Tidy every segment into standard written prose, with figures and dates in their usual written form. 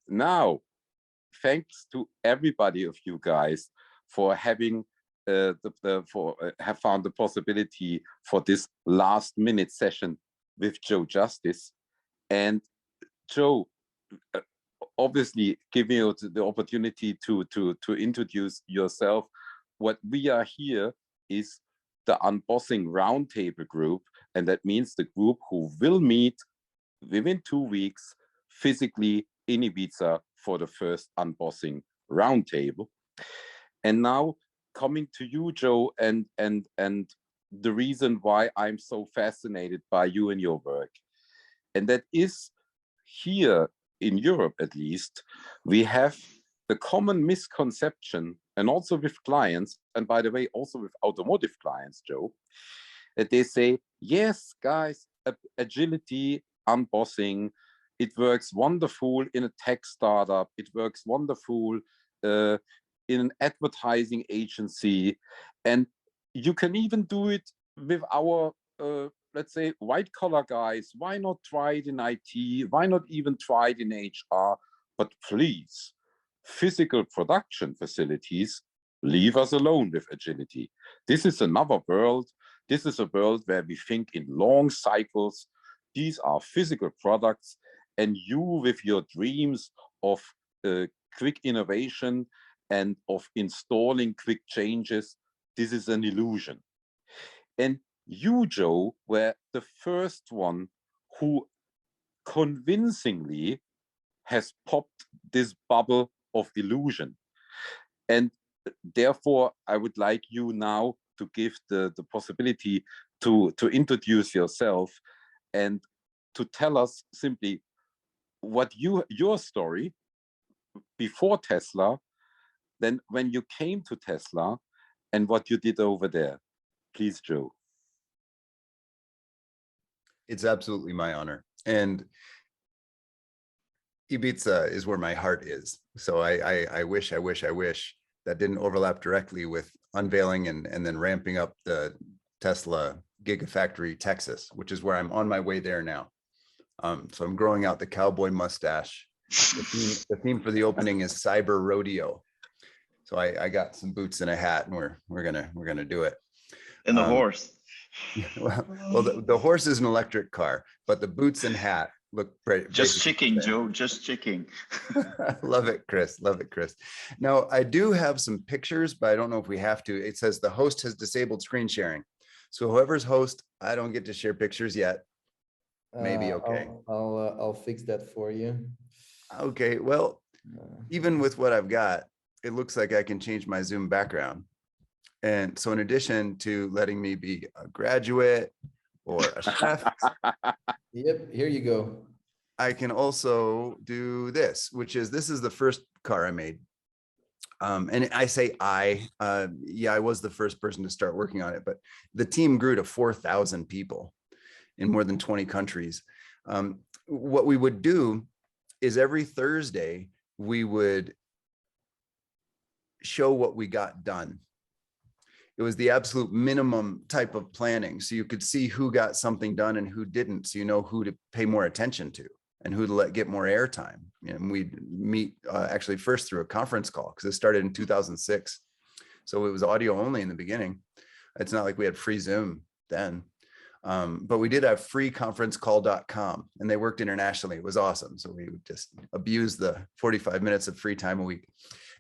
now, thanks to everybody of you guys for having have found the possibility for this last minute session with Joe Justice. And Joe, obviously giving you the opportunity to introduce yourself. What we are here is the Unbossing Roundtable group, and that means the group who will meet within 2 weeks physically in Ibiza for the first Unbossing Roundtable. And now coming to you, Joe, and the reason why I'm so fascinated by you and your work, and that is here in Europe, at least, we have the common misconception, and also with clients, and by the way, also with automotive clients, Joe, that they say, yes, guys, agility, unbossing, it works wonderful in a tech startup, it works wonderful in an advertising agency, and you can even do it with our let's say white collar guys. Why not try it in IT? Why not even try it in HR? But please, physical production facilities, leave us alone with agility. This is another world. This is a world where we think in long cycles. These are physical products, and you with your dreams of quick innovation and of installing quick changes, this is an illusion. And you, Joe, were the first one who convincingly has popped this bubble of illusion. And therefore, I would like you now to give the possibility to introduce yourself and to tell us simply what your story before Tesla, then when you came to Tesla, and what you did over there. Please, Joe. It's absolutely my honor. And Ibiza is where my heart is. So I wish that didn't overlap directly with unveiling and then ramping up the Tesla Gigafactory Texas, which is where I'm on my way there now. So I'm growing out the cowboy mustache. The theme for the opening is Cyber Rodeo. So I got some boots and a hat, and we're gonna do it. And the horse. Well, the horse is an electric car, but the boots and hat look pretty. Just checking, Joe. Just checking. Love it, Chris. Love it, Chris. Now I do have some pictures, but I don't know if we have to. It says the host has disabled screen sharing, so whoever's host, I don't get to share pictures yet. Maybe okay. I'll fix that for you. Okay. Well, even with what I've got, it looks like I can change my Zoom background. And so in addition to letting me be a graduate or a chef, yep, here you go. I can also do this, this is the first car I made. And I say yeah, I was the first person to start working on it, but the team grew to 4,000 people in more than 20 countries. What we would do is every Thursday, we would show what we got done. It was the absolute minimum type of planning. So you could see who got something done and who didn't. So you know who to pay more attention to and who to get more airtime. And we'd meet actually first through a conference call, because it started in 2006. So it was audio only in the beginning. It's not like we had free Zoom then. But we did have freeconferencecall.com, and they worked internationally. It was awesome. So we would just abuse the 45 minutes of free time a week,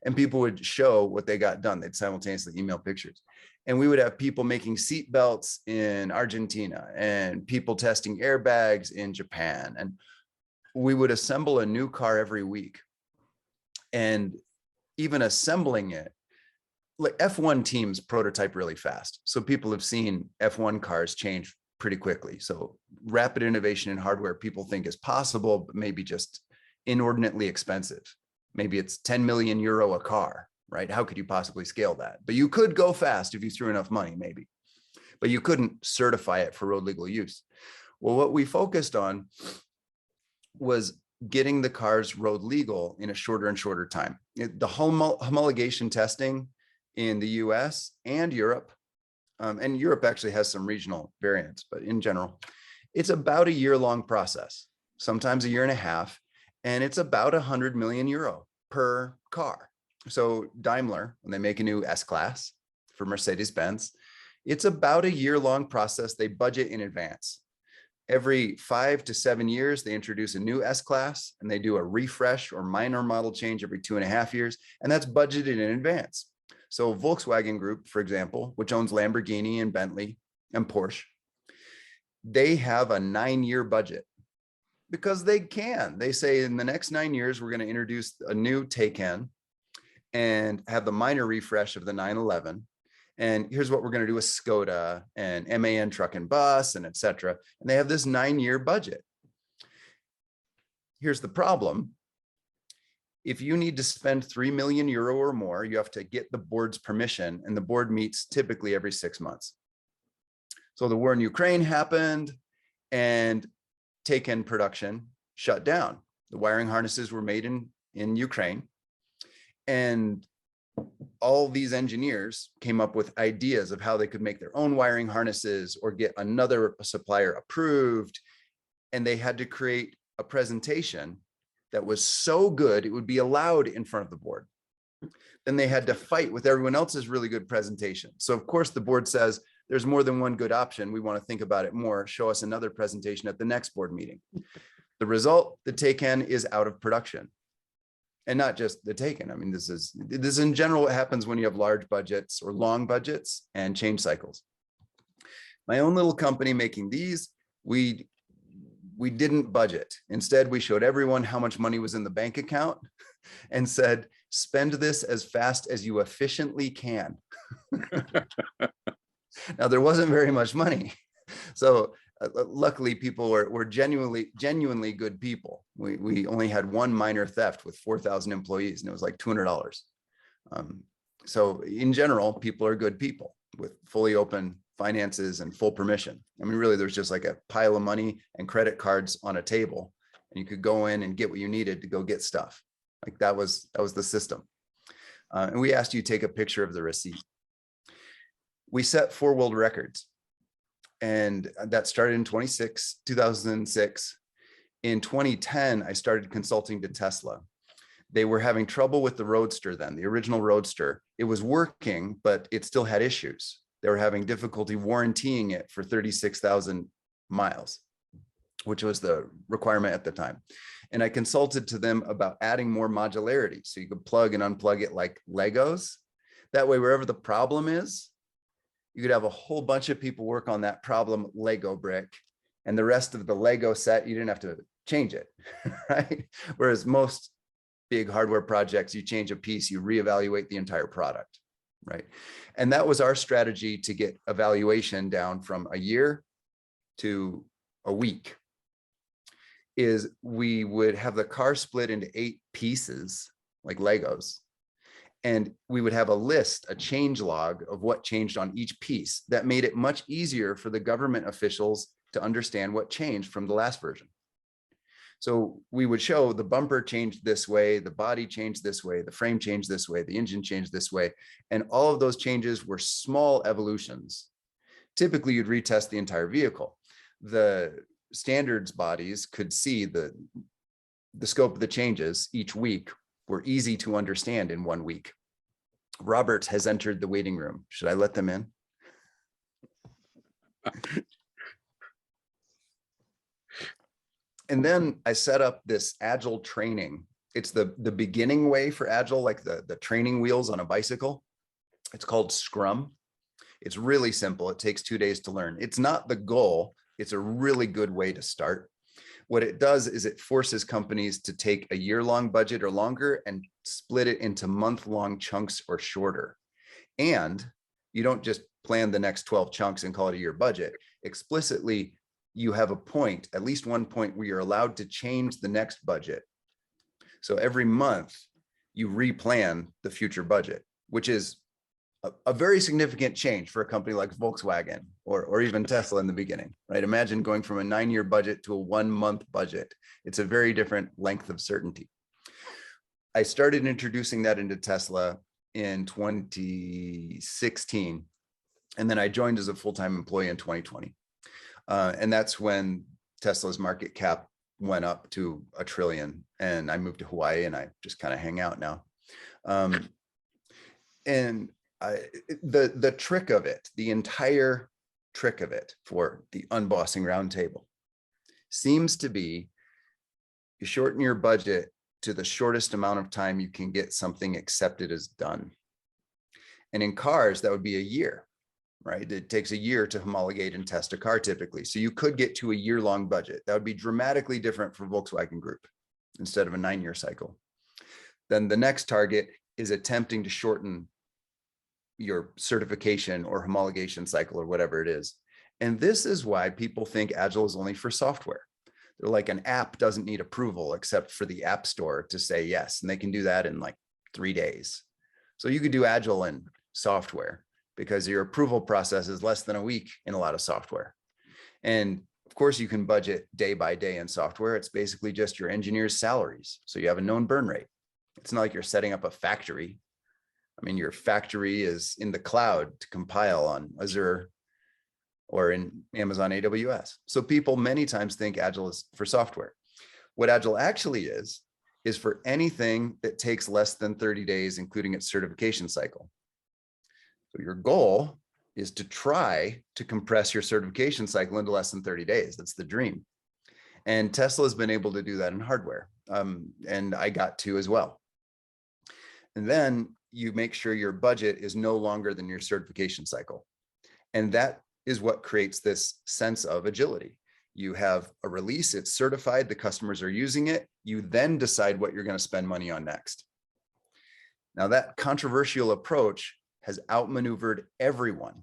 and people would show what they got done. They'd simultaneously email pictures, and we would have people making seat belts in Argentina and people testing airbags in Japan. And we would assemble a new car every week, and even assembling it, like F1 teams prototype really fast. So people have seen F1 cars change pretty quickly. So rapid innovation in hardware people think is possible, but maybe just inordinately expensive. Maybe it's 10 million euro a car, right? How could you possibly scale that? But you could go fast if you threw enough money, maybe. But you couldn't certify it for road legal use. Well, what we focused on was getting the cars road legal in a shorter and shorter time. The homologation testing in the US and Europe, and Europe actually has some regional variants, but in general, it's about a year-long process, sometimes a year and a half. and it's about 100 million euro per car. So Daimler, when they make a new S-Class for Mercedes-Benz, it's about a year-long process. They budget in advance. Every 5 to 7 years, they introduce a new S-Class and they do a refresh or minor model change every 2.5 years, and that's budgeted in advance. So Volkswagen Group, for example, which owns Lamborghini and Bentley and Porsche, they have a 9-year budget because they can. They say in the next 9 years, we're going to introduce a new Taycan and have the minor refresh of the 911. And here's what we're going to do with Skoda and MAN Truck and Bus and et cetera. And they have this 9-year budget. Here's the problem. If you need to spend 3 million euro or more, you have to get the board's permission, and the board meets typically every 6 months. So the war in Ukraine happened and Taycan production shut down. The wiring harnesses were made in Ukraine, and all these engineers came up with ideas of how they could make their own wiring harnesses or get another supplier approved. And they had to create a presentation that was so good it would be allowed in front of the board. Then they had to fight with everyone else's really good presentation. So of course the board says, there's more than one good option. We want to think about it more. Show us another presentation at the next board meeting. The result, the Taycan is out of production. And not just the Taycan. I mean, this is in general what happens when you have large budgets or long budgets and change cycles. My own little company making these, we didn't budget. Instead, we showed everyone how much money was in the bank account and said, spend this as fast as you efficiently can. Now, there wasn't very much money. So luckily, people were genuinely good people. We only had one minor theft with 4,000 employees, and it was like $200. So in general, people are good people with fully open finances and full permission. I mean, really, there's just like a pile of money and credit cards on a table, and you could go in and get what you needed to go get stuff. Like that was the system. And we asked you to take a picture of the receipt. We set 4 world records. And that started in 2006. In 2010, I started consulting to Tesla. They were having trouble with the Roadster then, the original Roadster. It was working, but it still had issues. They were having difficulty warrantying it for 36,000 miles, which was the requirement at the time. And I consulted to them about adding more modularity. So you could plug and unplug it like Legos. That way, wherever the problem is, you could have a whole bunch of people work on that problem Lego brick, and the rest of the Lego set, you didn't have to change it, right? Whereas most big hardware projects, you change a piece, you reevaluate the entire product, right? And that was our strategy to get evaluation down from a year to a week, is we would have the car split into 8 pieces, like Legos. And we would have a list, a change log of what changed on each piece. That made it much easier for the government officials to understand what changed from the last version. So we would show the bumper changed this way, the body changed this way, the frame changed this way, the engine changed this way. And all of those changes were small evolutions. Typically, you'd retest the entire vehicle. The standards bodies could see the scope of the changes each week were easy to understand in 1 week. Robert has entered the waiting room. Should I let them in? And then I set up this Agile training. It's the beginning way for Agile, like the training wheels on a bicycle. It's called Scrum. It's really simple. It takes 2 days to learn. It's not the goal. It's a really good way to start. What it does is it forces companies to take a year-long budget or longer and split it into month-long chunks or shorter. And you don't just plan the next 12 chunks and call it a year budget. Explicitly, you have a point, at least one point, where you're allowed to change the next budget. So every month you replan the future budget, which is a very significant change for a company like Volkswagen or even Tesla in the beginning, right? Imagine going from a 9-year budget to a 1-month budget. It's a very different length of certainty. I started introducing that into Tesla in 2016, and then I joined as a full-time employee in 2020. And that's when Tesla's market cap went up to 1 trillion, and I moved to Hawaii, and I just kind of hang out now. And the trick of it, the entire trick of it for the Unbossing Roundtable seems to be you shorten your budget to the shortest amount of time you can get something accepted as done. And in cars, that would be a year, right? It takes a year to homologate and test a car typically. So you could get to a year-long budget. That would be dramatically different for Volkswagen Group instead of a 9-year cycle. Then the next target is attempting to shorten your certification or homologation cycle or whatever it is. And this is why people think Agile is only for software. They're like, an app doesn't need approval except for the App Store to say yes. And they can do that in like 3 days. So you could do Agile in software because your approval process is less than a week in a lot of software. And of course, you can budget day by day in software. It's basically just your engineers' salaries. So you have a known burn rate. It's not like you're setting up a factory. I mean, your factory is in the cloud to compile on Azure or in Amazon AWS. So people many times think Agile is for software. What Agile actually is for anything that takes less than 30 days, including its certification cycle. So your goal is to try to compress your certification cycle into less than 30 days. That's the dream. And Tesla has been able to do that in hardware. And I got to as well. And then you make sure your budget is no longer than your certification cycle. And that is what creates this sense of agility. You have a release, it's certified, the customers are using it. You then decide what you're going to spend money on next. Now that controversial approach has outmaneuvered everyone.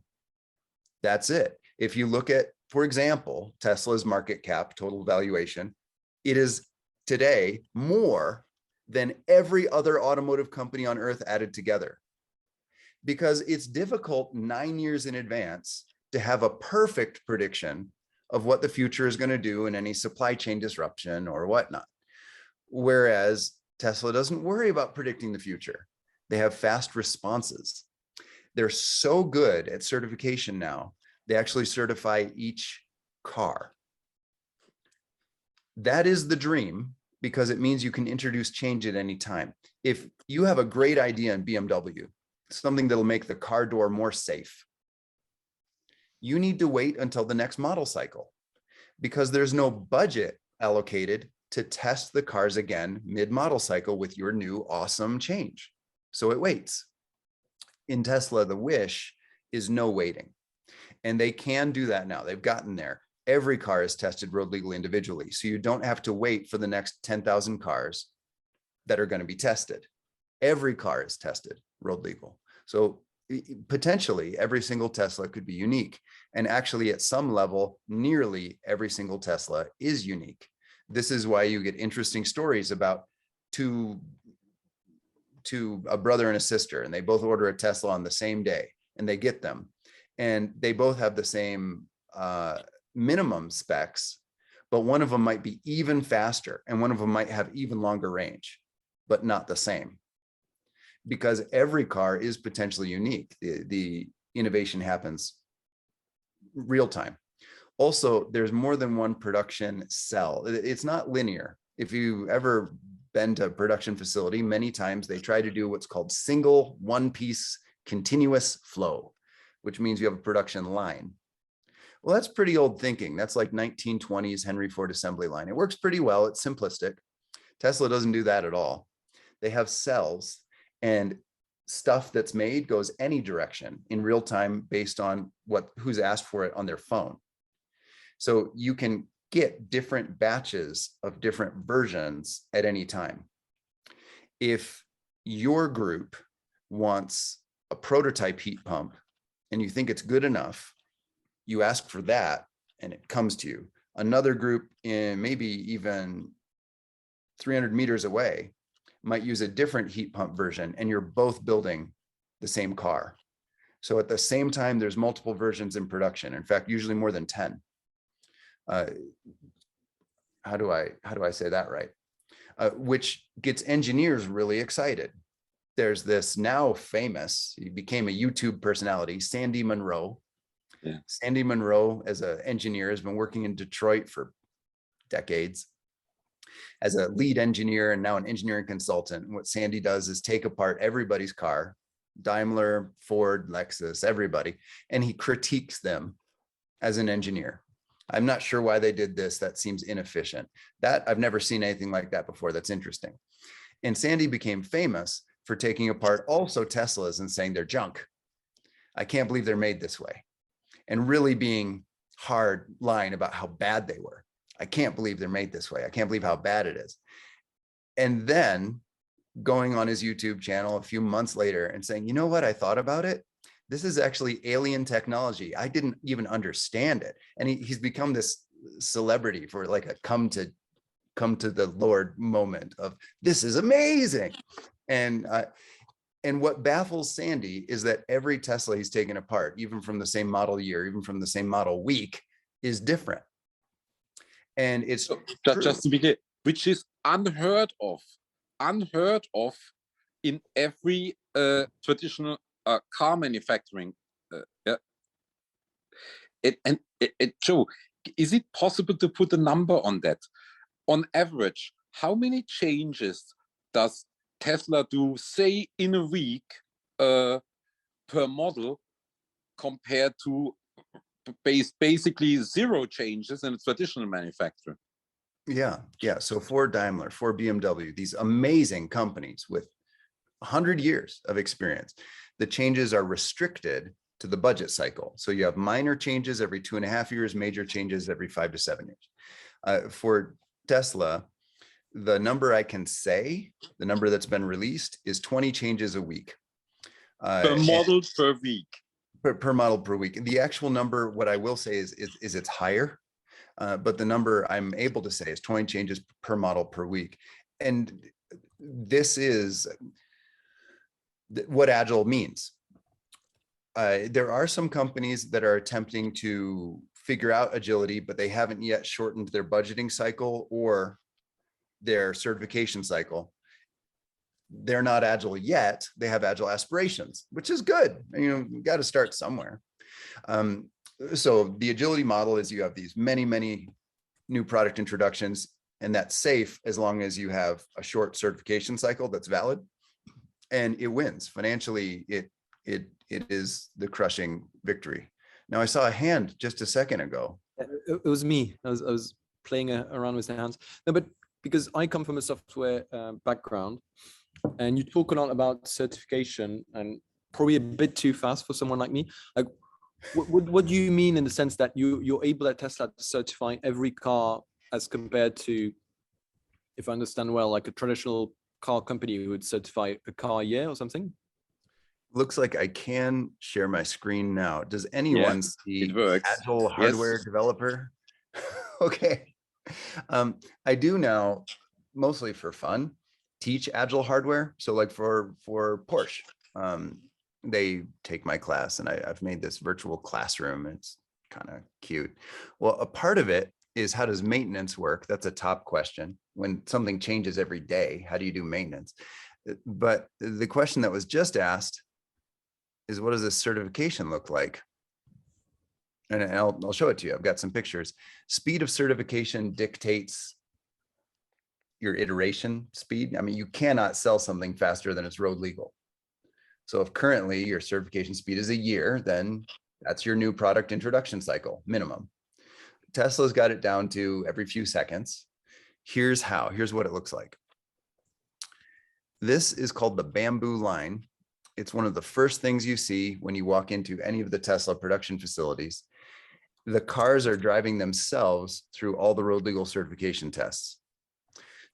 That's it. If you look at, for example, Tesla's market cap, total valuation, it is today more than every other automotive company on earth added together. Because it's difficult 9 years in advance to have a perfect prediction of what the future is going to do in any supply chain disruption or whatnot. Whereas Tesla doesn't worry about predicting the future. They have fast responses. They're so good at certification now, they actually certify each car. That is the dream, because it means you can introduce change at any time. If you have a great idea in BMW, something that'll make the car door more safe, you need to wait until the next model cycle, because there's no budget allocated to test the cars again mid-model cycle with your new awesome change. So it waits. In Tesla, the wish is no waiting. And they can do that now. They've gotten there. Every car is tested road legal individually. So you don't have to wait for the next 10,000 cars that are going to be tested. Every car is tested road legal. So potentially every single Tesla could be unique. And actually at some level, nearly every single Tesla is unique. This is why you get interesting stories about a brother and a sister, and they both order a Tesla on the same day, and they get them. And they both have the same minimum specs, but one of them might be even faster, and one of them might have even longer range, but not the same. Because every car is potentially unique. The innovation happens real time. Also, there's more than one production cell. It's not linear. If you've ever been to a production facility, many times they try to do what's called single one-piece continuous flow, which means you have a production line. Well, that's pretty old thinking. That's like 1920s Henry Ford assembly line. It works pretty well. It's simplistic. Tesla doesn't do that at all. They have cells, and stuff that's made goes any direction in real time based on who's asked for it on their phone. So you can get different batches of different versions at any time. If your group wants a prototype heat pump and you think it's good enough, you ask for that and it comes to you. Another group in maybe even 300 meters away might use a different heat pump version, and you're both building the same car. So at the same time, there's multiple versions in production. In fact, usually more than 10. How do I say that right? Which gets engineers really excited. There's this now famous, he became a YouTube personality, Sandy Munro. Sandy Munro, as an engineer, has been working in Detroit for decades. as a lead engineer and now an engineering consultant. What Sandy does is take apart everybody's car, Daimler, Ford, Lexus, everybody, and he critiques them as an engineer. I'm not sure why they did this. That seems inefficient. That I've never seen anything like that before. That's interesting. And Sandy became famous for taking apart also Teslas and saying they're junk. I can't believe they're made this way. And really being hard line about how bad they were. I can't believe they're made this way. I can't believe how bad it is. And then going on his YouTube channel a few months later and saying, you know what, I thought about it. This is actually alien technology. I didn't even understand it. And he's become this celebrity for like a come to the Lord moment of this is amazing. And what baffles Sandy is that every Tesla he's taken apart, even from the same model year, even from the same model week, is different. And it's just to be clear, which is unheard of in every traditional car manufacturing. Joe, is it possible to put a number on that? On average, how many changes does Tesla do, say, in a week per model, compared to basically zero changes in a traditional manufacturer? Yeah. So for Daimler, for BMW, these amazing companies with 100 years of experience, the changes are restricted to the budget cycle. So you have minor changes every 2.5 years, major changes every 5 to 7 years. For Tesla, the number I can say, the number that's been released is 20 changes a week. Per model per week. Per model per week. The actual number, what I will say is it's higher, but the number I'm able to say is 20 changes per model per week. And this is what Agile means. There are some companies that are attempting to figure out agility, but they haven't yet shortened their budgeting cycle or their certification cycle. They're not Agile yet. They have Agile aspirations, which is good. You got to start somewhere. So the agility model is you have these many new product introductions, and that's safe as long as you have a short certification cycle that's valid, and it wins financially. It is the crushing victory. Now I saw a hand just a second ago. It was me. I was playing around with the hands. No, but because I come from a software background, and you talk a lot about certification, and probably a bit too fast for someone like me. Like, what do you mean in the sense that you're able at Tesla to certify every car as compared to, if I understand well, like a traditional car company who would certify a car a year or something? Looks like I can share my screen now. Does anyone see Agile hardware developer? Okay. I do now, mostly for fun, teach Agile hardware. So like for Porsche, they take my class, and I've made this virtual classroom. It's kind of cute. Well, a part of it is, how does maintenance work? That's a top question. When something changes every day, how do you do maintenance? But the question that was just asked is, what does this certification look like? And I'll show it to you. I've got some pictures. Speed of certification dictates your iteration speed. I mean, you cannot sell something faster than it's road legal. So if currently your certification speed is a year, then that's your new product introduction cycle, minimum. Tesla's got it down to every few seconds. Here's what it looks like. This is called the bamboo line. It's one of the first things you see when you walk into any of the Tesla production facilities. The cars are driving themselves through all the road legal certification tests.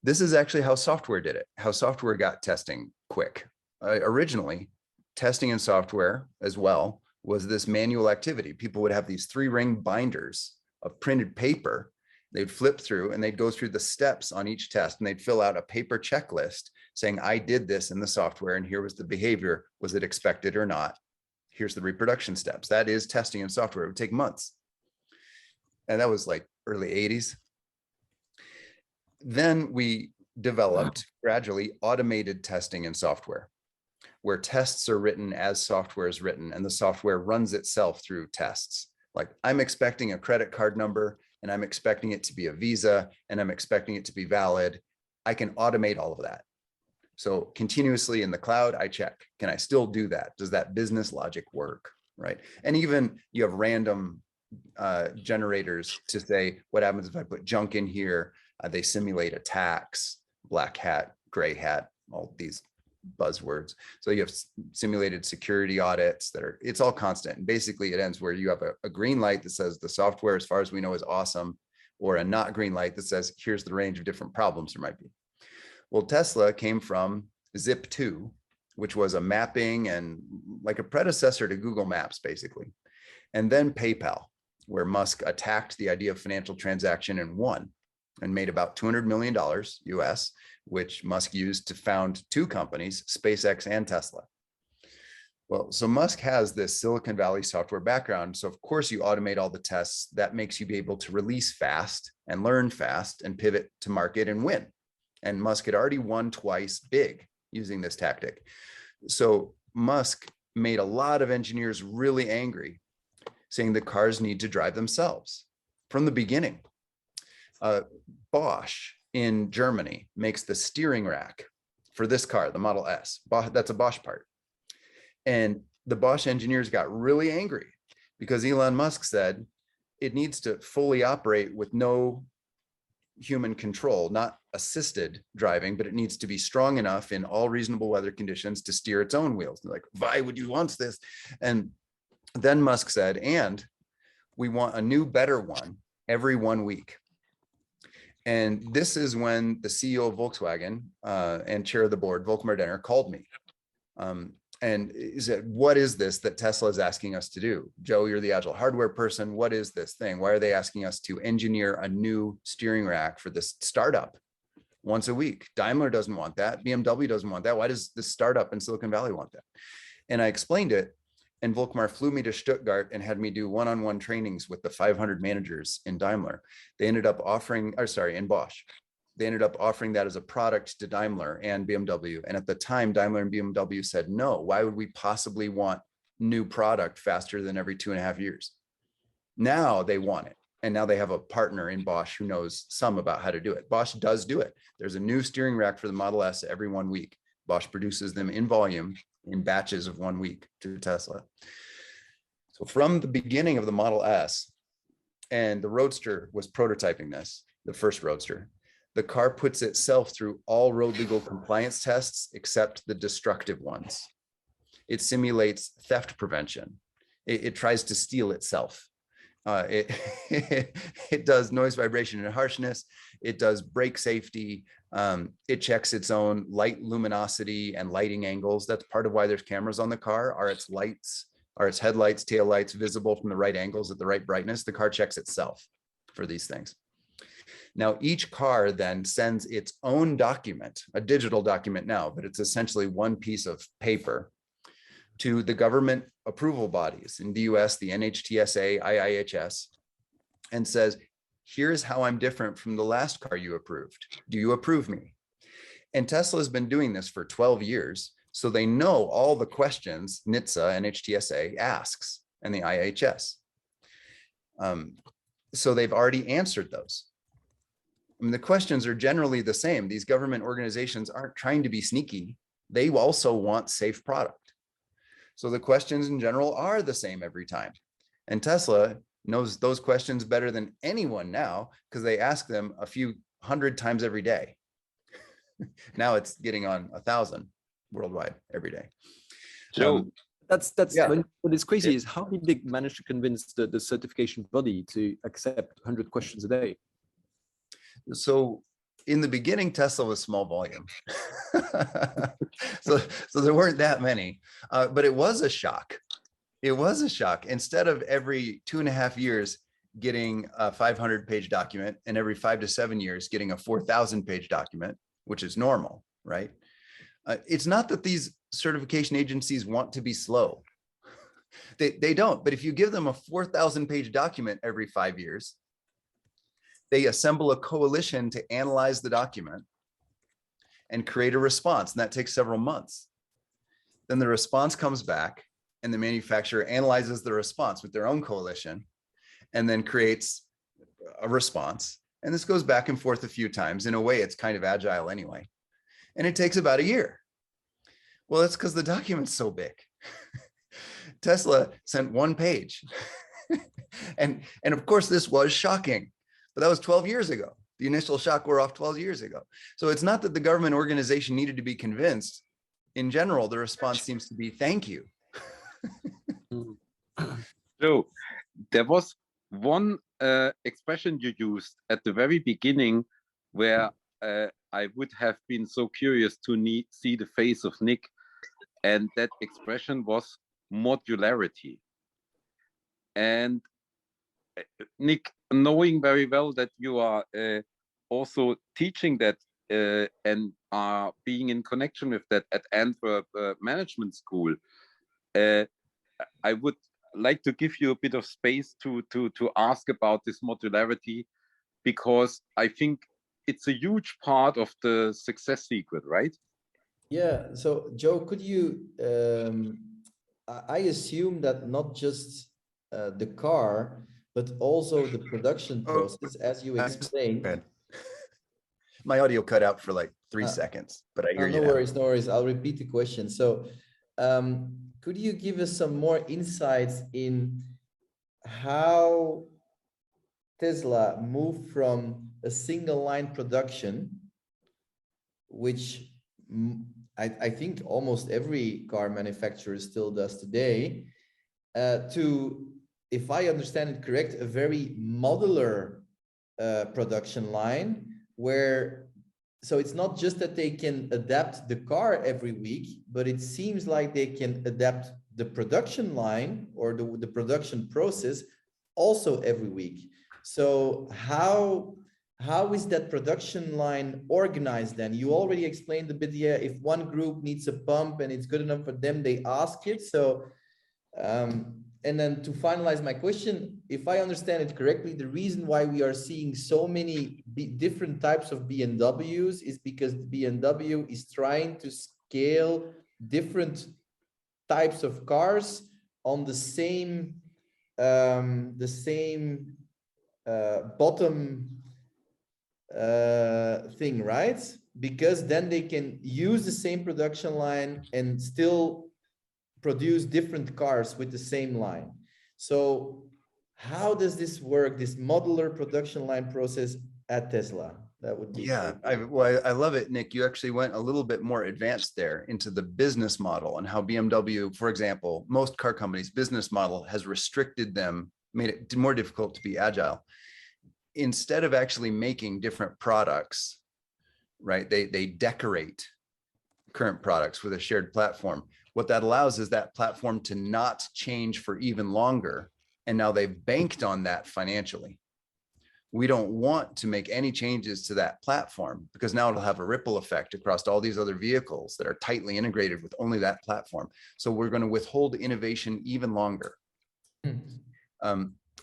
This is actually how software did it, how software got testing quick. Originally, testing in software as well was this manual activity. People would have these 3-ring binders of printed paper. They'd flip through and they'd go through the steps on each test, and they'd fill out a paper checklist saying, I did this in the software, and here was the behavior. Was it expected or not? Here's the reproduction steps. That is testing in software. It would take months. And that was like early 80s. Then we developed gradually automated testing in software, where tests are written as software is written, and the software runs itself through tests. Like, I'm expecting a credit card number. and I'm expecting it to be a Visa, and I'm expecting it to be valid, I can automate all of that. So continuously in the cloud, I check, can I still do that? Does that business logic work, right? And even you have random generators to say, what happens if I put junk in here? They simulate attacks, black hat, gray hat, all these buzzwords. So you have simulated security audits that are, it's all constant. And basically it ends where you have a green light that says the software, as far as we know, is awesome, or a not green light that says, here's the range of different problems there might be. Well, Tesla came from Zip2, which was a mapping and like a predecessor to Google Maps, basically. And then PayPal, where Musk attacked the idea of financial transaction and won, and made about $200 million US, which Musk used to found two companies, SpaceX and Tesla. Well, so Musk has this Silicon Valley software background. So of course you automate all the tests. That makes you be able to release fast and learn fast and pivot to market and win. And Musk had already won twice big using this tactic. So Musk made a lot of engineers really angry, saying that cars need to drive themselves from the beginning. Bosch in Germany makes the steering rack for this car, the Model S. That's a Bosch part. And the Bosch engineers got really angry because Elon Musk said it needs to fully operate with no human control, not assisted driving, but it needs to be strong enough in all reasonable weather conditions to steer its own wheels. They're like, why would you want this? And then Musk said, and we want a new, better one every 1 week. And this is when the CEO of Volkswagen and chair of the board, Volkmar Denner, called me. And he said, what is this that Tesla is asking us to do? Joe, you're the Agile hardware person. What is this thing? Why are they asking us to engineer a new steering rack for this startup once a week? Daimler doesn't want that. BMW doesn't want that. Why does this startup in Silicon Valley want that? And I explained it. And Volkmar flew me to Stuttgart and had me do one-on-one trainings with the 500 managers in Daimler. They ended up offering, or sorry, in Bosch. They ended up offering that as a product to Daimler and BMW. And at the time, Daimler and BMW said, no, why would we possibly want new product faster than every 2.5 years? Now they want it. And now they have a partner in Bosch who knows some about how to do it. Bosch does do it. There's a new steering rack for the Model S every 1 week. Bosch produces them in volume in batches of 1 week to Tesla. So from the beginning of the Model S, and the Roadster was prototyping this, the first Roadster, the car puts itself through all road legal compliance tests except the destructive ones. It simulates theft prevention. It tries to steal itself. It does noise, vibration, and harshness. It does brake safety. It checks its own light luminosity and lighting angles. That's part of why there's cameras on the car. Are its lights, are its headlights, tail lights visible from the right angles at the right brightness? The car checks itself for these things. Now, each car then sends its own document, a digital document now, but it's essentially one piece of paper, to the government approval bodies in the US, the NHTSA, IIHS, and says, here's how I'm different from the last car you approved. Do you approve me? And Tesla has been doing this for 12 years. So they know all the questions NHTSA, NHTSA asks, and the IIHS. So they've already answered those. I mean, the questions are generally the same. These government organizations aren't trying to be sneaky. They also want safe product. So the questions in general are the same every time. And Tesla knows those questions better than anyone now because they ask them a few hundred times every day. Now it's getting on 1,000 worldwide every day. Joe, That's Yeah. what is crazy is how did they manage to convince the certification body to accept 100 questions a day? So in the beginning, Tesla was small volume. so there weren't that many, but it was a shock. It was a shock. Instead of every 2.5 years getting a 500-page document and every 5 to 7 years getting a 4,000-page document, which is normal, right? It's not that these certification agencies want to be slow. They don't, but if you give them a 4,000-page document every 5 years, they assemble a coalition to analyze the document and create a response, and that takes several months. Then the response comes back, and the manufacturer analyzes the response with their own coalition, and then creates a response. And this goes back and forth a few times. In a way, it's kind of agile anyway. And it takes about a year. Well, that's because the document's so big. Tesla sent one page. and of course, this was shocking, but that was 12 years ago. The initial shock wore off 12 years ago. So it's not that the government organization needed to be convinced. In general, the response seems to be thank you. So there was one expression you used at the very beginning where I would have been so curious to see the face of Nick, and that expression was modularity. And Nick, knowing very well that you are also teaching that and are being in connection with that at Antwerp Management School, I would like to give you a bit of space to ask about this modularity, because I think it's a huge part of the success secret, right? Yeah. So Joe, could you, I assume that not just the car, but also the production process, as you explained. My audio cut out for like 3 seconds, but I hear you. No now. worries, no worries. I'll repeat the question. So could you give us some more insights in how Tesla moved from a single line production, which I think almost every car manufacturer still does today, to, if I understand it correct, a very modular production line where, so it's not just that they can adapt the car every week, but it seems like they can adapt the production line or the production process also every week. So how is that production line organized then? You already explained a bit, yeah, if one group needs a pump and it's good enough for them, they ask it. So, and then to finalize my question, if I understand it correctly, the reason why we are seeing so many different types of BMWs is because the BMW is trying to scale different types of cars on the same bottom thing, right? Because then they can use the same production line and still produce different cars with the same line. So how does this work, this modular production line process at Tesla? That would be I love it, Nick. You actually went a little bit more advanced there into the business model and how BMW, for example, most car companies' business model has restricted them, made it more difficult to be agile. Instead of actually making different products, right? They decorate current products with a shared platform. What that allows is that platform to not change for even longer. And now they've banked on that financially. We don't want to make any changes to that platform because now it'll have a ripple effect across all these other vehicles that are tightly integrated with only that platform. So we're going to withhold innovation even longer.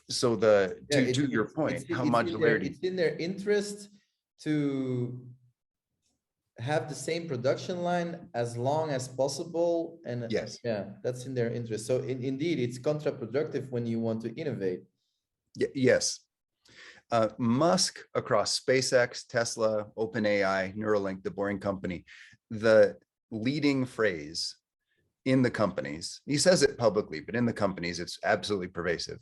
So to your point, how modularity. It's in their interest to have the same production line as long as possible, and yes, yeah, that's in their interest. So indeed, it's counterproductive when you want to innovate. Yes. Musk across SpaceX, Tesla, OpenAI, Neuralink, the Boring Company, the leading phrase in the companies, he says it publicly, but in the companies, it's absolutely pervasive.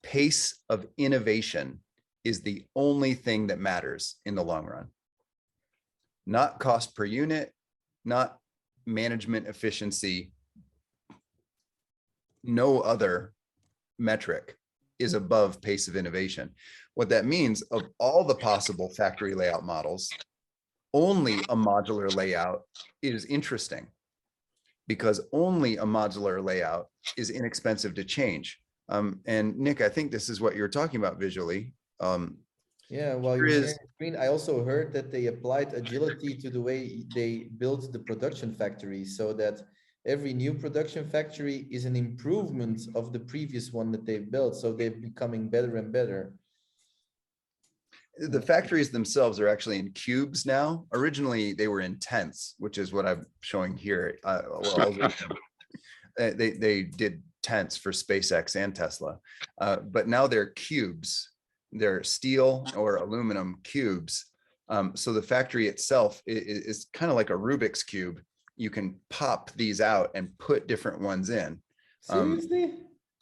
Pace of innovation is the only thing that matters in the long run. Not cost per unit, not management efficiency. No other metric is above pace of innovation. What that means, of all the possible factory layout models, only a modular layout is interesting because only a modular layout is inexpensive to change. And Nick, I think this is what you're talking about visually. Yeah, while you're sharing the screen, I also heard that they applied agility to the way they built the production factory, so that every new production factory is an improvement of the previous one that they've built. So they're becoming better and better. The factories themselves are actually in cubes now. Originally, they were in tents, which is what I'm showing here. They did tents for SpaceX and Tesla, but now they're cubes. They're steel or aluminum cubes. So the factory itself is kind of like a Rubik's Cube. You can pop these out and put different ones in. Seriously?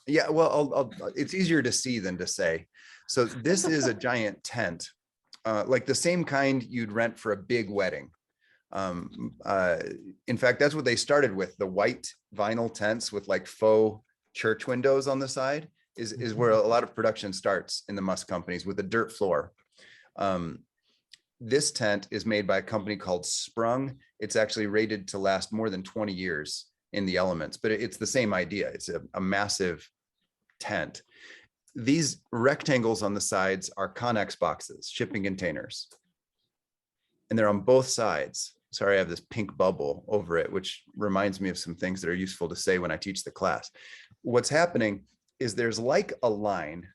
Yeah, well, it's easier to see than to say. So this is a giant tent, like the same kind you'd rent for a big wedding. In fact, that's what they started with, the white vinyl tents with like faux church windows on the side is where a lot of production starts in the Musk companies, with a dirt floor. This tent is made by a company called Sprung. It's actually rated to last more than 20 years in the elements, but it's the same idea. It's a massive tent. These rectangles on the sides are Connex boxes, shipping containers, and they're on both sides. Sorry, I have this pink bubble over it, which reminds me of some things that are useful to say when I teach the class. What's happening is there's like a line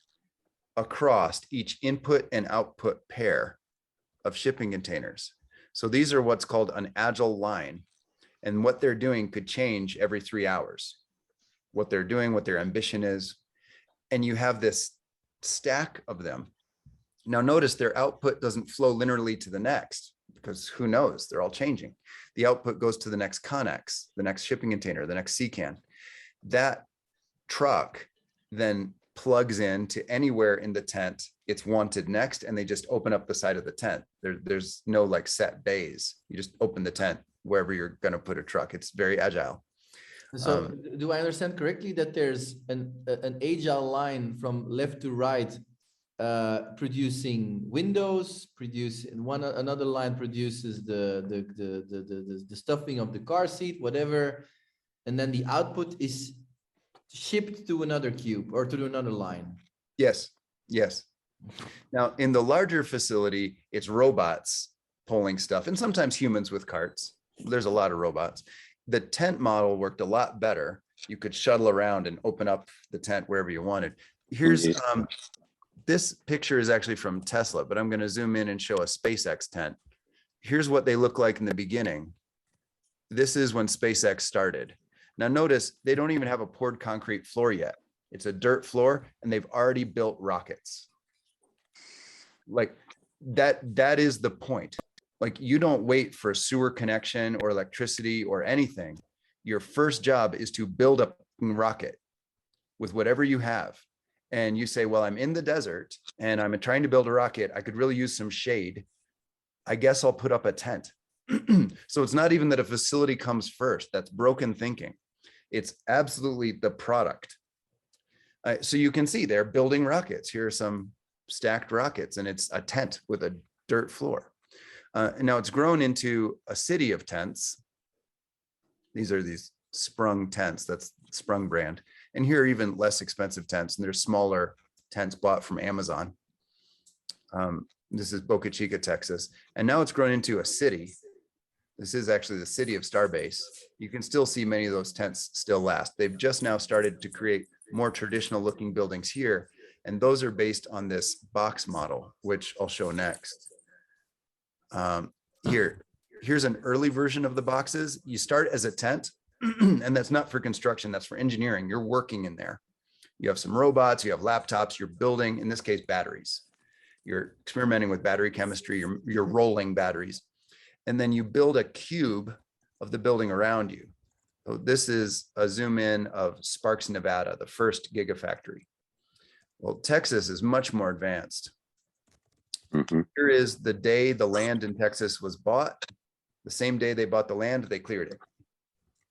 across each input and output pair of shipping containers. So these are what's called an Agile line. And what they're doing could change every 3 hours. What they're doing, what their ambition is. And you have this stack of them. Now notice their output doesn't flow linearly to the next, because who knows, they're all changing. The output goes to the next Connex, the next shipping container, the next CCAN. That truck then plugs in to anywhere in the tent it's wanted next, and they just open up the side of the tent. There's no like set bays. You just open the tent wherever you're going to put a truck. It's very agile. So do I understand correctly that there's an agile line from left to right, producing windows, another line produces the stuffing of the car seat, whatever, and then the output is shipped to another cube or to another line? Yes. Now in the larger facility, it's robots pulling stuff, and sometimes humans with carts. There's a lot of robots. The tent model worked a lot better. You could shuttle around and open up the tent wherever you wanted. Here's this picture is actually from Tesla, but I'm going to zoom in and show a SpaceX tent. Here's what they look like in the beginning. This is when SpaceX started. Now notice they don't even have a poured concrete floor yet. It's a dirt floor, and they've already built rockets. Like that is the point. Like, you don't wait for a sewer connection or electricity or anything. Your first job is to build a rocket with whatever you have. And you say, well, I'm in the desert and I'm trying to build a rocket. I could really use some shade. I guess I'll put up a tent. So it's not even that a facility comes first. That's broken thinking. It's absolutely the product. So you can see they're building rockets. Here are some stacked rockets, and it's a tent with a dirt floor. Now it's grown into a city of tents. These are these Sprung tents. That's Sprung brand. And here are even less expensive tents, and there's smaller tents bought from Amazon. This is Boca Chica, Texas. And now it's grown into a city. This is actually the city of Starbase. You can still see many of those tents still last. They've just now started to create more traditional looking buildings here. And those are based on this box model, which I'll show next. Here's an early version of the boxes. You start as a tent, and that's not for construction, that's for engineering. You're working in there. You have some robots, you have laptops, you're building, in this case, batteries. You're experimenting with battery chemistry, you're rolling batteries. And then you build a cube of the building around you. So this is a zoom in of Sparks, Nevada, the first gigafactory. Well, Texas is much more advanced. Here is the day the land in Texas was bought. The same day they bought the land, they cleared it.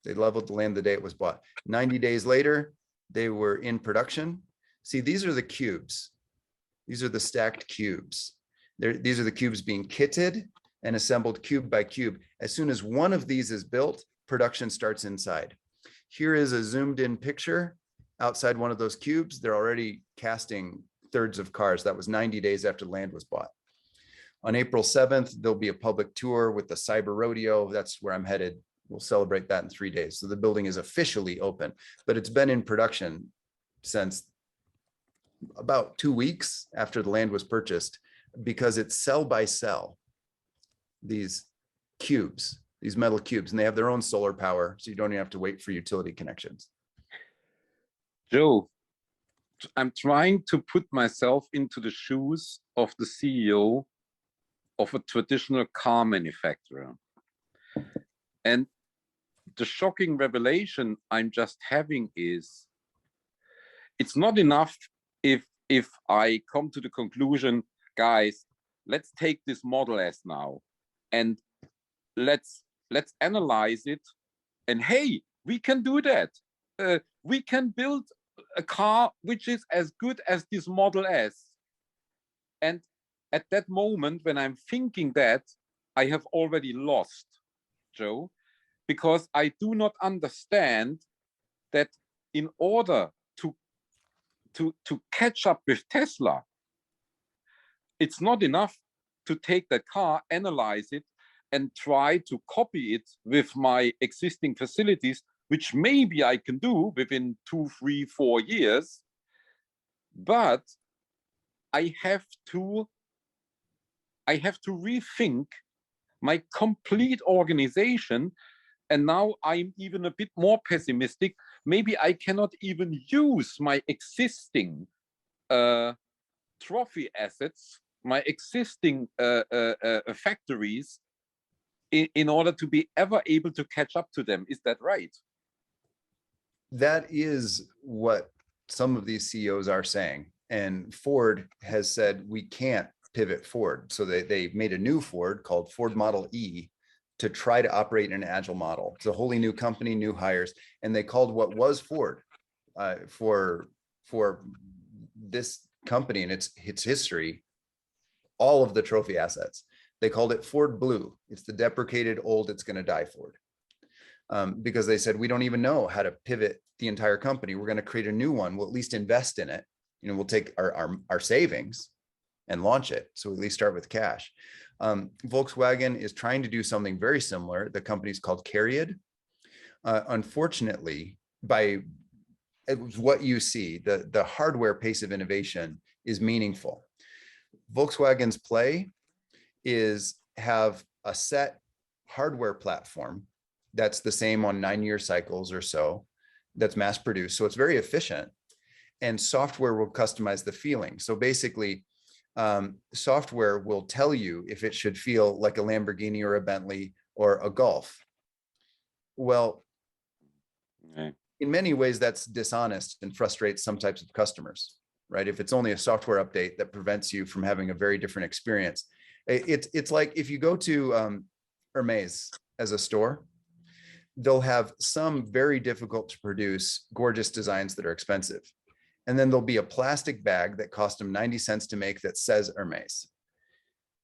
They leveled the land the day it was bought. 90 days later, they were in production. See, these are the cubes. These are the stacked cubes. These are the cubes being kitted and assembled cube by cube. As soon as one of these is built, production starts inside. Here is a zoomed in picture outside one of those cubes. They're already casting thirds of cars. That was 90 days after the land was bought. On April 7th, there'll be a public tour with the Cyber Rodeo. That's where I'm headed. We'll celebrate that in 3 days. So the building is officially open, but it's been in production since about 2 weeks after the land was purchased, because it's cell by cell, these cubes, these metal cubes, and they have their own solar power. So you don't even have to wait for utility connections. Joe, I'm trying to put myself into the shoes of the CEO of a traditional car manufacturer. And the shocking revelation I'm just having is it's not enough if I come to the conclusion, guys, let's take this Model S now and let's analyze it. And hey, we can do that. We can build a car which is as good as this Model S. And at that moment, when I'm thinking that, I have already lost, Joe, because I do not understand that in order to catch up with Tesla, it's not enough to take that car, analyze it, and try to copy it with my existing facilities, which maybe I can do within 2, 3, 4 years. But I have to rethink my complete organization. And now I'm even a bit more pessimistic. Maybe I cannot even use my existing trophy assets, my existing factories in order to be ever able to catch up to them. Is that right? That is what some of these CEOs are saying. And Ford has said we can't pivot forward. So they made a new Ford called Ford Model E to try to operate in an agile model. It's a wholly new company, new hires, and they called what was Ford for this company and its history, all of the trophy assets. They called it Ford Blue. It's the deprecated old, it's going to die Ford. Because they said, we don't even know how to pivot the entire company. We're going to create a new one. We'll at least invest in it. You know, we'll take our savings and launch it. So at least start with cash. Volkswagen is trying to do something very similar. The company's called Cariad. Unfortunately, by what you see, the hardware pace of innovation is meaningful. Volkswagen's play is have a set hardware platform that's the same on 9-year cycles or so, that's mass produced. So it's very efficient, and software will customize the feeling. So basically, software will tell you if it should feel like a Lamborghini or a Bentley or a Golf. Well, in many ways, that's dishonest and frustrates some types of customers, right? If it's only a software update that prevents you from having a very different experience. It's like if you go to Hermes as a store, they'll have some very difficult to produce, gorgeous designs that are expensive. And then there'll be a plastic bag that cost them 90 cents to make that says Hermes.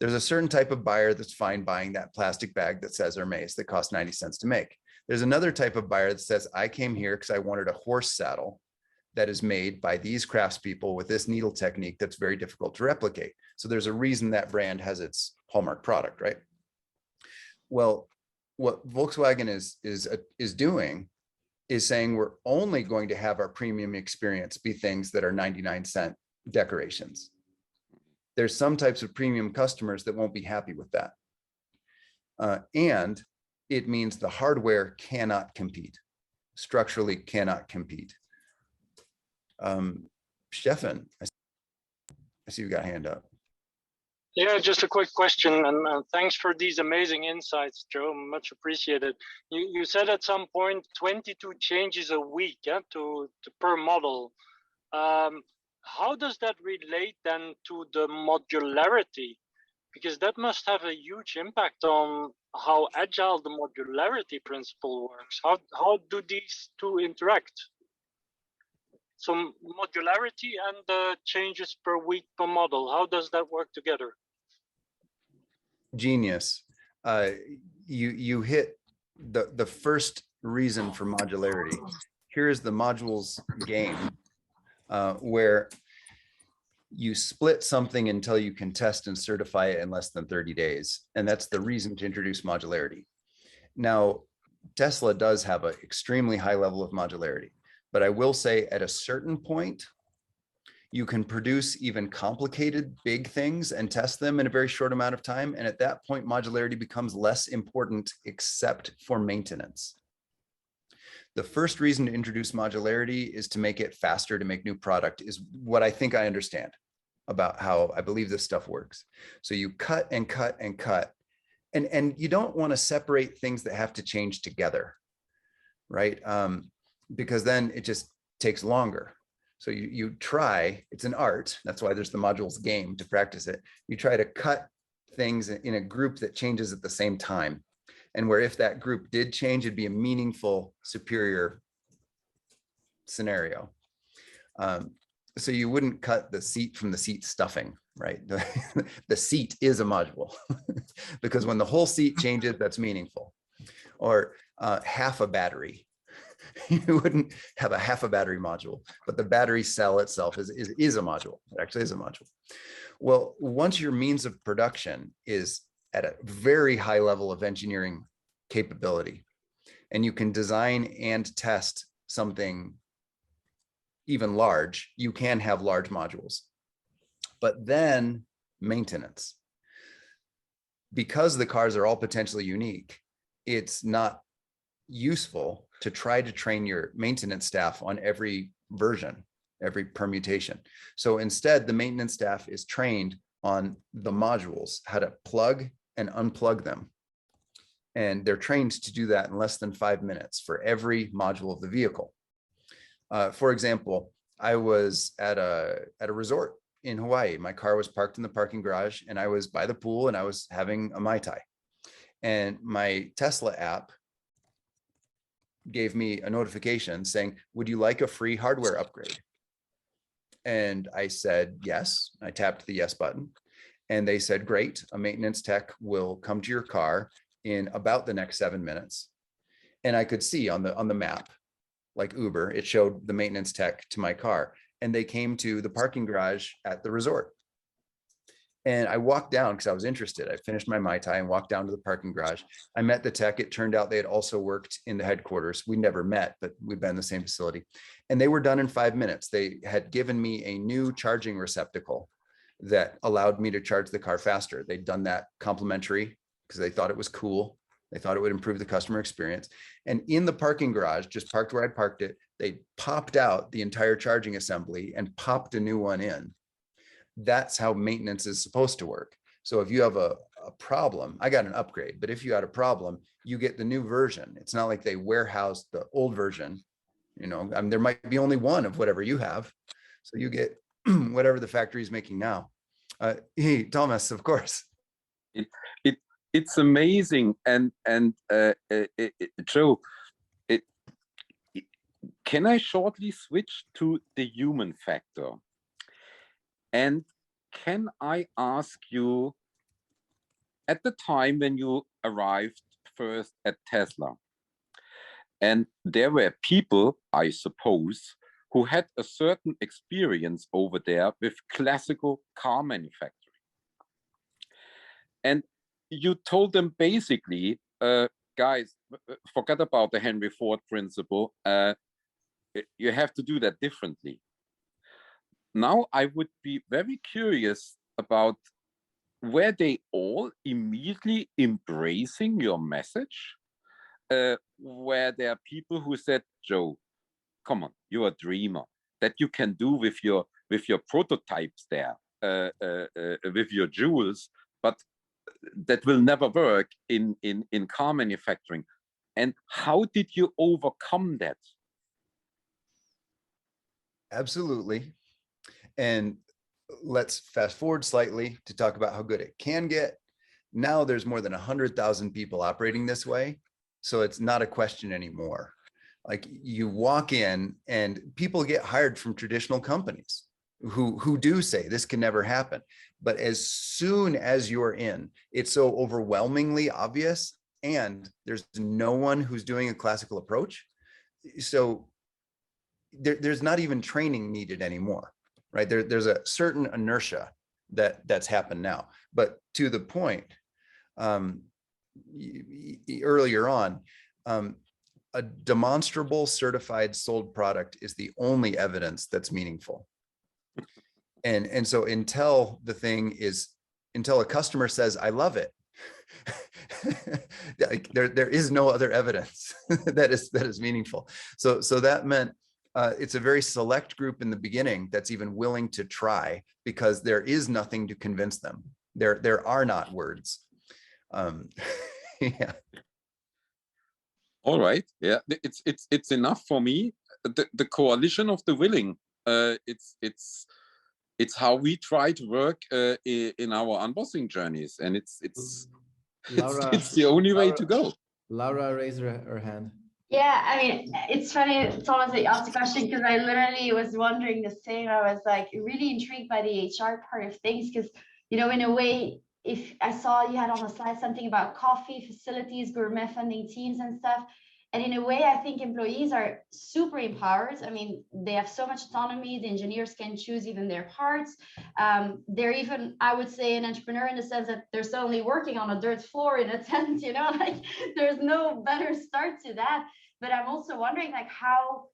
There's a certain type of buyer that's fine buying that plastic bag that says Hermes that costs 90 cents to make. There's another type of buyer that says, I came here because I wanted a horse saddle that is made by these craftspeople with this needle technique that's very difficult to replicate. So there's a reason that brand has its hallmark product, right? Well, what Volkswagen is doing is saying we're only going to have our premium experience be things that are 99-cent decorations. There's some types of premium customers that won't be happy with that. And it means the hardware cannot compete, structurally cannot compete. Stefan, I see you got a hand up. Yeah, just a quick question, and thanks for these amazing insights, Joe. Much appreciated. You said at some point 22 changes a week, yeah, to per model. How does that relate then to the modularity? Because that must have a huge impact on how agile the modularity principle works. How do these two interact? So modularity and the changes per week per model, how does that work together? Genius. You hit the first reason for modularity. Here's the modules game, where you split something until you can test and certify it in less than 30 days. And that's the reason to introduce modularity. Now, Tesla does have an extremely high level of modularity, but I will say at a certain point, you can produce even complicated big things and test them in a very short amount of time. And at that point, modularity becomes less important except for maintenance. The first reason to introduce modularity is to make it faster to make new product, is what I think I understand about how I believe this stuff works. So you cut and cut and cut, and you don't want to separate things that have to change together, right? Because then it just takes longer. So you try, it's an art. That's why there's the modules game to practice it. You try to cut things in a group that changes at the same time. And where if that group did change, it'd be a meaningful, superior scenario. So you wouldn't cut the seat from the seat stuffing, right? The seat is a module because when the whole seat changes, that's meaningful. Or half a battery. You wouldn't have a half a battery module, but the battery cell itself is a module. It actually is a module. Well, once your means of production is at a very high level of engineering capability, and you can design and test something even large, you can have large modules. But then maintenance. Because the cars are all potentially unique, it's not useful to try to train your maintenance staff on every version, every permutation. So instead, the maintenance staff is trained on the modules, how to plug and unplug them. And they're trained to do that in less than 5 minutes for every module of the vehicle. For example, I was at a resort in Hawaii. My car was parked in the parking garage and I was by the pool and I was having a Mai Tai. And my Tesla app gave me a notification saying, would you like a free hardware upgrade? And I said, yes. I tapped the yes button. And they said, great, a maintenance tech will come to your car in about the next 7 minutes. And I could see on the map, like Uber, it showed the maintenance tech to my car. And they came to the parking garage at the resort. And I walked down because I was interested. I finished my Mai Tai and walked down to the parking garage. I met the tech. It turned out they had also worked in the headquarters. We never met, but we've been in the same facility. And they were done in 5 minutes. They had given me a new charging receptacle that allowed me to charge the car faster. They'd done that complimentary because they thought it was cool. They thought it would improve the customer experience. And in the parking garage, just parked where I parked it, they popped out the entire charging assembly and popped a new one in. That's how maintenance is supposed to work. So if you have a problem, I got an upgrade, but if you had a problem, you get the new version. It's not like they warehouse the old version. You know, I mean, there might be only one of whatever you have. So you get whatever the factory is making now. Hey, Thomas, of course. It's amazing. And Joe, can I shortly switch to the human factor? And can I ask you, at the time when you arrived first at Tesla, and there were people, I suppose, who had a certain experience over there with classical car manufacturing. And you told them basically, guys, forget about the Henry Ford principle. You have to do that differently. Now, I would be very curious about, were they all immediately embracing your message? Were there people who said, Joe, come on, you're a dreamer, that you can do with your prototypes there, with your jewels, but that will never work in car manufacturing? And how did you overcome that? Absolutely. And let's fast forward slightly to talk about how good it can get. Now there's more than 100,000 people operating this way. So it's not a question anymore. Like, you walk in and people get hired from traditional companies who do say this can never happen. But as soon as you're in, it's so overwhelmingly obvious, and there's no one who's doing a classical approach. So there's not even training needed anymore, right? There's a certain inertia that's happened now. But to the point, earlier on, a demonstrable certified sold product is the only evidence that's meaningful. And so until a customer says, I love it, Like there is no other evidence that is meaningful. So that meant it's a very select group in the beginning that's even willing to try, because there is nothing to convince them. There are not words. Yeah. All right. Yeah, it's enough for me. The coalition of the willing. It's how we try to work in our unbossing journeys, and it's the only way to go. Laura raised her hand. Yeah, I mean, it's funny, Thomas, that you asked the question, because I literally was wondering the same. I was like really intrigued by the HR part of things, because, you know, in a way, if I saw you had on the slide something about coffee, facilities, gourmet funding teams and stuff. And in a way, I think employees are super empowered. I mean, they have so much autonomy. The engineers can choose even their parts. They're even, I would say, an entrepreneur in the sense that they're suddenly working on a dirt floor in a tent, you know, like there's no better start to that. But I'm also wondering, like, how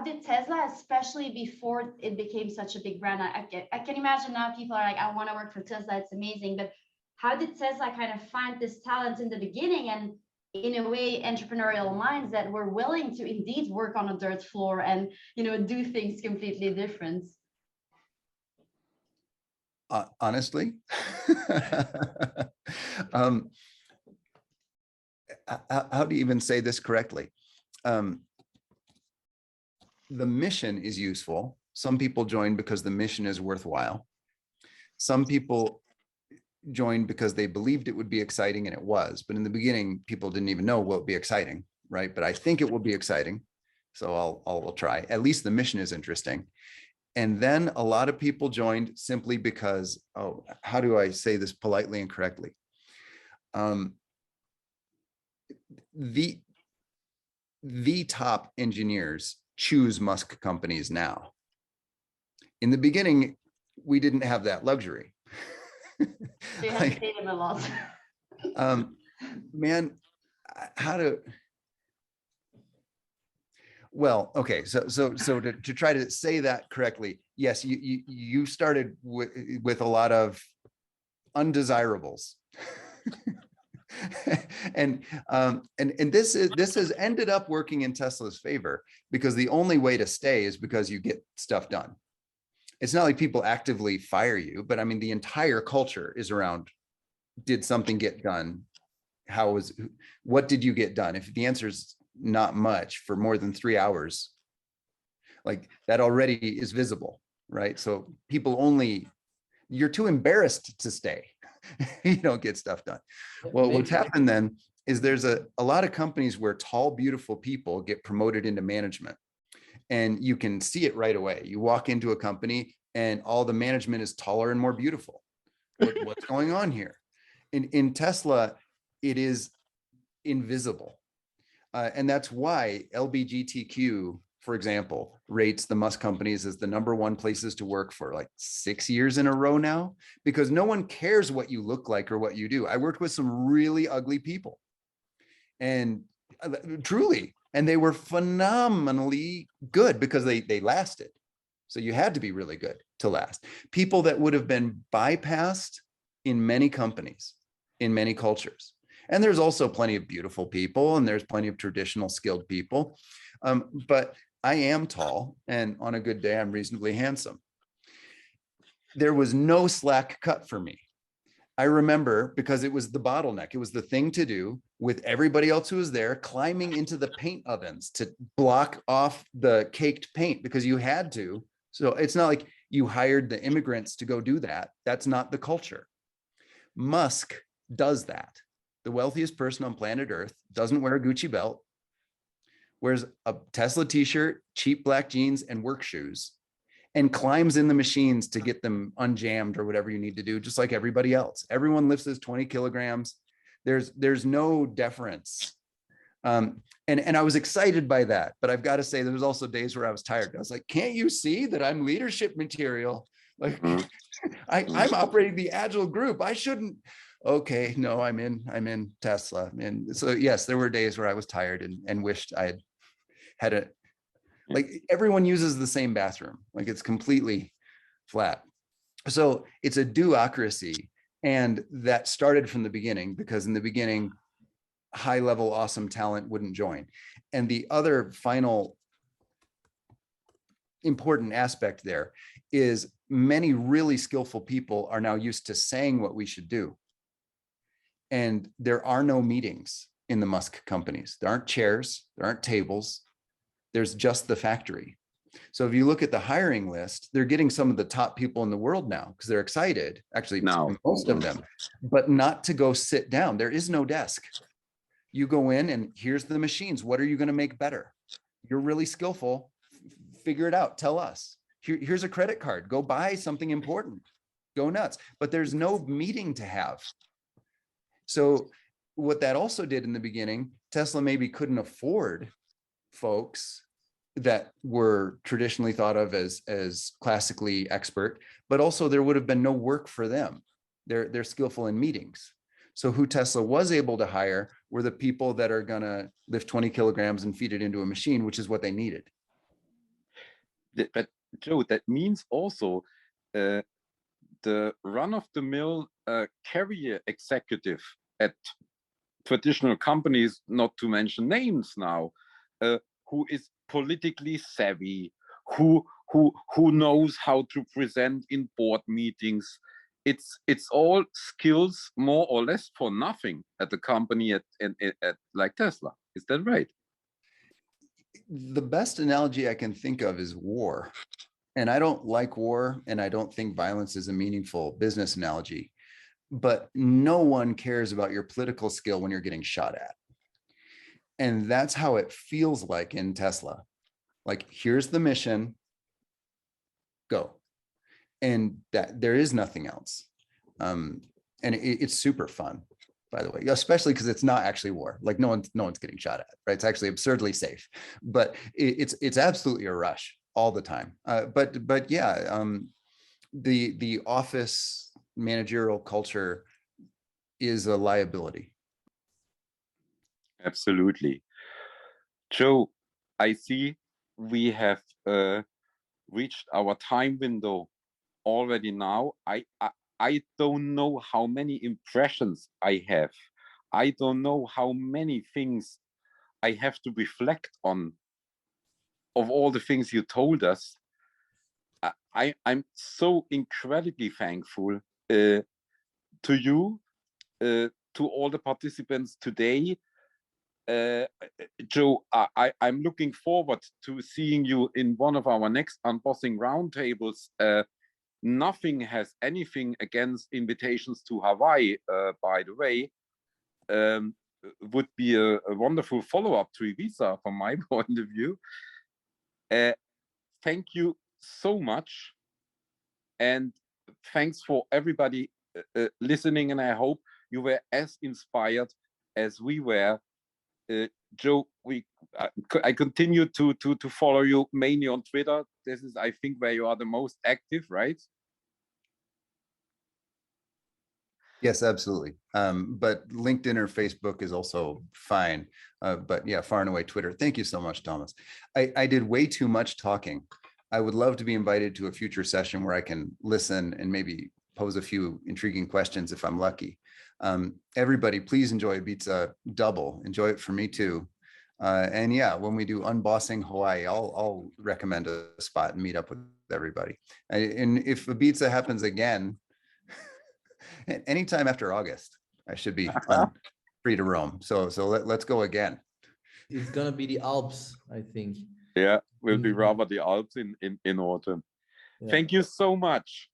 did Tesla, especially before it became such a big brand, I can imagine now people are like, I want to work for Tesla, it's amazing. But how did Tesla kind of find this talent in the beginning, and in a way, entrepreneurial minds that were willing to indeed work on a dirt floor and, you know, do things completely different? Honestly, how do you even say this correctly? The mission is useful. Some people join because the mission is worthwhile. Some people joined because they believed it would be exciting, and it was. But in the beginning, people didn't even know what would be exciting, right? But I think it will be exciting, so I'll try. At least the mission is interesting. And then a lot of people joined simply because, oh, how do I say this politely and correctly? The top engineers choose Musk companies now. In the beginning, we didn't have that luxury. They have to pay them a lot. Man, how to, well, okay, so to try to say that correctly, yes, you started with a lot of undesirables. And this has ended up working in Tesla's favor, because the only way to stay is because you get stuff done. It's not like people actively fire you, but I mean, the entire culture is around, did something get done? What did you get done? If the answer is not much for more than 3 hours, like that already is visible, right? So people you're too embarrassed to stay. You don't get stuff done. Well, what's happened then is there's a lot of companies where tall, beautiful people get promoted into management. And you can see it right away. You walk into a company and all the management is taller and more beautiful. What's going on here? In Tesla, it is invisible. And that's why LBGTQ, for example, rates the Musk companies as the #1 places to work for like 6 years in a row now, because no one cares what you look like or what you do. I worked with some really ugly people, and truly, and they were phenomenally good because they lasted. So you had to be really good to last. People that would have been bypassed in many companies, in many cultures. And there's also plenty of beautiful people, and there's plenty of traditional skilled people. But I am tall, and on a good day, I'm reasonably handsome. There was no slack cut for me. I remember, because it was the bottleneck. It was the thing to do with everybody else who was there, climbing into the paint ovens to block off the caked paint, because you had to. So it's not like you hired the immigrants to go do that. That's not the culture. Musk does that. The wealthiest person on planet Earth doesn't wear a Gucci belt, wears a Tesla t-shirt, cheap black jeans, and work shoes, and climbs in the machines to get them unjammed or whatever you need to do, just like everybody else. Everyone lifts this 20 kilograms. There's no deference. And I was excited by that, but I've got to say, there was also days where I was tired. I was like, can't you see that I'm leadership material? Like, I'm operating the Agile group. I shouldn't. Okay, no, I'm in Tesla. And so, yes, there were days where I was tired and wished I had a, like, everyone uses the same bathroom. Like, it's completely flat. So it's a do-ocracy. And that started from the beginning, because in the beginning, high level, awesome talent wouldn't join. And the other final important aspect there is many really skillful people are now used to saying what we should do. And there are no meetings in the Musk companies. There aren't chairs, there aren't tables. There's just the factory. So if you look at the hiring list, they're getting some of the top people in the world now because they're excited, actually most of them, but not to go sit down. There is no desk. You go in and here's the machines. What are you going to make better? You're really skillful. Figure it out. Tell us. Here's a credit card. Go buy something important. Go nuts. But there's no meeting to have. So what that also did in the beginning, Tesla maybe couldn't afford folks that were traditionally thought of as classically expert, but also there would have been no work for them. They're skillful in meetings. So who Tesla was able to hire were the people that are gonna lift 20 kilograms and feed it into a machine, which is what they needed. But Joe, that means also the run-of-the-mill career executive at traditional companies, not to mention names now, who is politically savvy, who knows how to present in board meetings. It's all skills more or less for nothing at the company at like Tesla. Is that right? The best analogy I can think of is war. And I don't like war, and I don't think violence is a meaningful business analogy, but no one cares about your political skill when you're getting shot at. And that's how it feels like in Tesla. Like, here's the mission, go. And that there is nothing else. And it's super fun, by the way, especially because it's not actually war. Like no one's getting shot at, right? It's actually absurdly safe, but it's absolutely a rush all the time. But yeah, the office managerial culture is a liability. Absolutely. Joe, I see we have reached our time window already now. I don't know how many impressions I have. I don't know how many things I have to reflect on of all the things you told us. I'm so incredibly thankful to you, to all the participants today. Joe, I'm looking forward to seeing you in one of our next Unbossing Roundtables. Nothing has anything against invitations to Hawaii, by the way. Would be a wonderful follow-up to Ibiza from my point of view. Thank you so much. And thanks for everybody listening. And I hope you were as inspired as we were. Joe, I continue to follow you mainly on Twitter. This is, I think, where you are the most active, right? Yes, absolutely. But LinkedIn or Facebook is also fine. But yeah, far and away Twitter. Thank you so much, Thomas. I did way too much talking. I would love to be invited to a future session where I can listen and maybe pose a few intriguing questions if I'm lucky. Everybody, please enjoy Ibiza double. Enjoy it for me too. And yeah, when we do Unbossing Hawaii, I'll recommend a spot and meet up with everybody. And if Ibiza happens again, anytime after August, I should be free to roam. So let's go again. It's gonna be the Alps, I think. Yeah, will be rather the Alps in autumn. Yeah. Thank you so much.